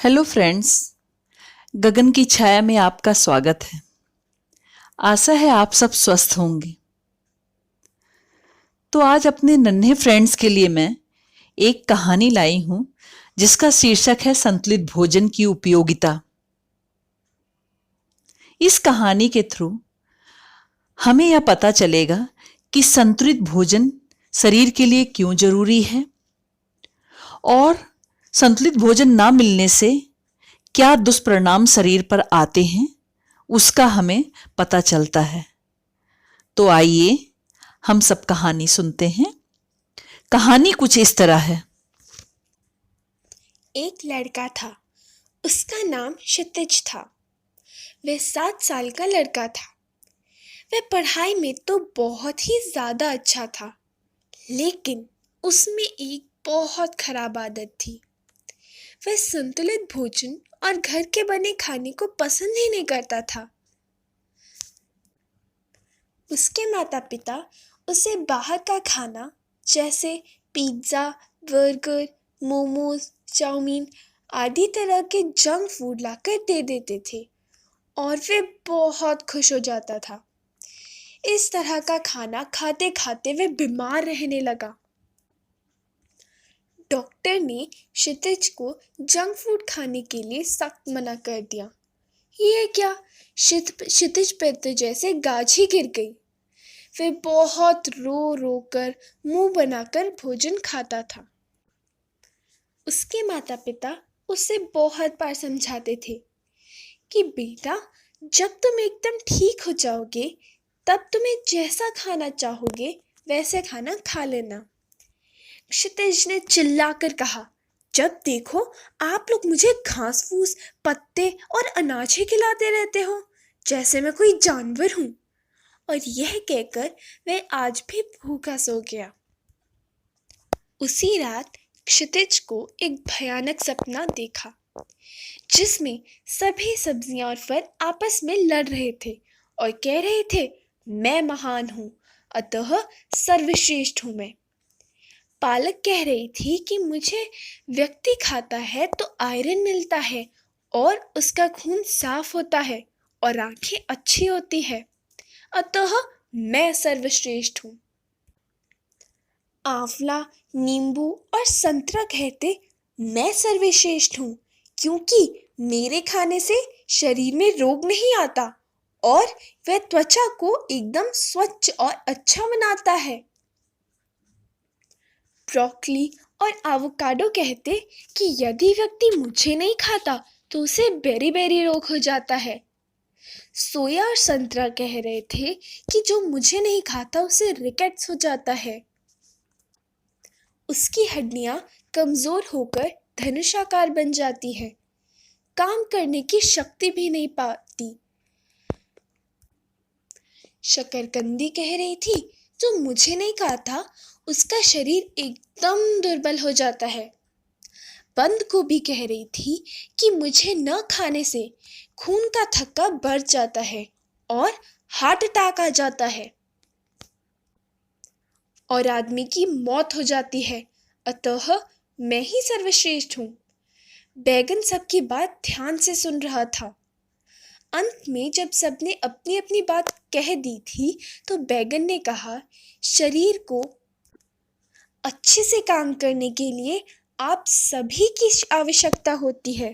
Hello friends, गगन की छाया में आपका स्वागत है। आशा है आप सब स्वस्थ होंगे। तो आज अपने नन्हे फ्रेंड्स के लिए मैं एक कहानी लाई हूं जिसका शीर्षक है संतुलित भोजन की उपयोगिता। इस कहानी के थ्रू हमें यह पता चलेगा कि संतुलित भोजन शरीर के लिए क्यों जरूरी है और संतुलित भोजन ना मिलने से क्या दुष्परिणाम शरीर पर आते हैं उसका हमें पता चलता है। तो आइए हम सब कहानी सुनते हैं। कहानी कुछ इस तरह है। एक लड़का था। उसका नाम क्षितिज था। वह 7 साल का लड़का था। वह पढ़ाई में तो बहुत ही ज्यादा अच्छा था, लेकिन उसमें एक बहुत खराब आदत थी। वह संतुलित भोजन और घर के बने खाने को पसंद ही नहीं करता था। उसके माता पिता उसे बाहर का खाना जैसे पिज्ज़ा, बर्गर, मोमोज, चाउमीन आदि तरह के जंक फूड लाकर दे देते थे और वे बहुत खुश हो जाता था। इस तरह का खाना खाते खाते वे बीमार रहने लगा। डॉक्टर ने क्षितिज को जंक फूड खाने के लिए सख्त मना कर दिया। ये क्या, क्षितिज पर तो जैसे गाज ही गिर गई। वे बहुत रो रो कर मुंह बनाकर भोजन खाता था। उसके माता पिता उसे बहुत बार समझाते थे कि बेटा, जब तुम एकदम ठीक हो जाओगे तब तुम्हें जैसा खाना चाहोगे वैसे खाना खा लेना। क्षितिज ने चिल्लाकर कहा, जब देखो आप लोग मुझे घास फूस, पत्ते और अनाज ही खिलाते रहते हो, जैसे मैं कोई जानवर हूँ। और यह कहकर वह आज भी भूखा सो गया। उसी रात क्षितिज को एक भयानक सपना देखा, जिसमें सभी सब्जियां और फल आपस में लड़ रहे थे और कह रहे थे, मैं महान हूँ, अतः सर्वश्रेष्ठ हूँ मैं। पालक कह रही थी कि मुझे व्यक्ति खाता है तो आयरन मिलता है और उसका खून साफ होता है और आंखें अच्छी होती है, अतः मैं सर्वश्रेष्ठ हूँ। आंवला, नींबू और संतरा कहते, मैं सर्वश्रेष्ठ हूँ, क्योंकि मेरे खाने से शरीर में रोग नहीं आता और वह त्वचा को एकदम स्वच्छ और अच्छा बनाता है। ब्रोकली और एवोकाडो कहते कि यदि व्यक्ति मुझे नहीं खाता तो उसे बेरी रोग हो जाता है। सोया और संतरा कह रहे थे कि जो मुझे नहीं खाता उसे रिकेट्स हो जाता है। उसकी हड्डियां कमजोर होकर धनुषाकार बन जाती है, काम करने की शक्ति भी नहीं पाती। शकरकंदी कह रही थी, जो मुझे नहीं खाता उसका शरीर एकदम दुर्बल हो जाता है। बंद गोभी कह रही थी कि मुझे न खाने से खून का थक्का बढ़ जाता है और हार्ट अटैक आ जाता है और आदमी की मौत हो जाती है, अतः मैं ही सर्वश्रेष्ठ हूँ। बैगन सबकी बात ध्यान से सुन रहा था। अंत में जब सबने अपनी अपनी बात कह दी थी तो बैगन ने कहा, शरीर को अच्छे से काम करने के लिए आप सभी की आवश्यकता होती है,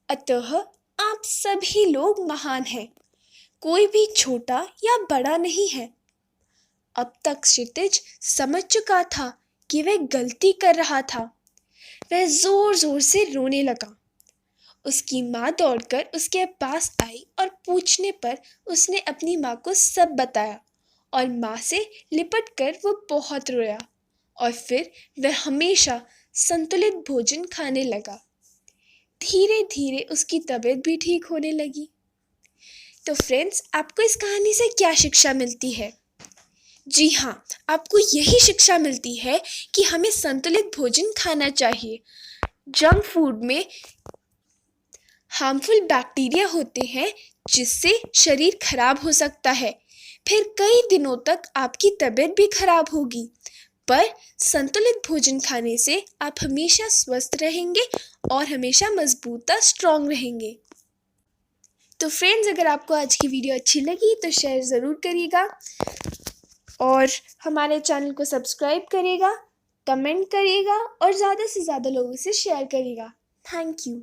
अतः आप सभी लोग महान हैं, कोई भी छोटा या बड़ा नहीं है। अब तक क्षितिज समझ चुका था कि वह गलती कर रहा था। वह जोर जोर से रोने लगा। उसकी माँ दौड़कर उसके पास आई और पूछने पर उसने अपनी माँ को सब बताया और माँ से लिपट कर वो बहुत रोया और फिर वह हमेशा संतुलित भोजन खाने लगा। धीरे धीरे उसकी तबीयत भी ठीक होने लगी। तो फ्रेंड्स, आपको इस कहानी से क्या शिक्षा मिलती है? जी हाँ, आपको यही शिक्षा मिलती है कि हमें संतुलित भोजन खाना चाहिए। जंक फूड में हार्मफुल बैक्टीरिया होते हैं जिससे शरीर खराब हो सकता है, फिर कई दिनों तक आपकी तबीयत भी खराब होगी। पर संतुलित भोजन खाने से आप हमेशा स्वस्थ रहेंगे और हमेशा मजबूत स्ट्रांग रहेंगे। तो फ्रेंड्स, अगर आपको आज की वीडियो अच्छी लगी तो शेयर ज़रूर करिएगा और हमारे चैनल को सब्सक्राइब करिएगा, कमेंट करिएगा और ज़्यादा से ज़्यादा लोगों से शेयर करिएगा। Thank you.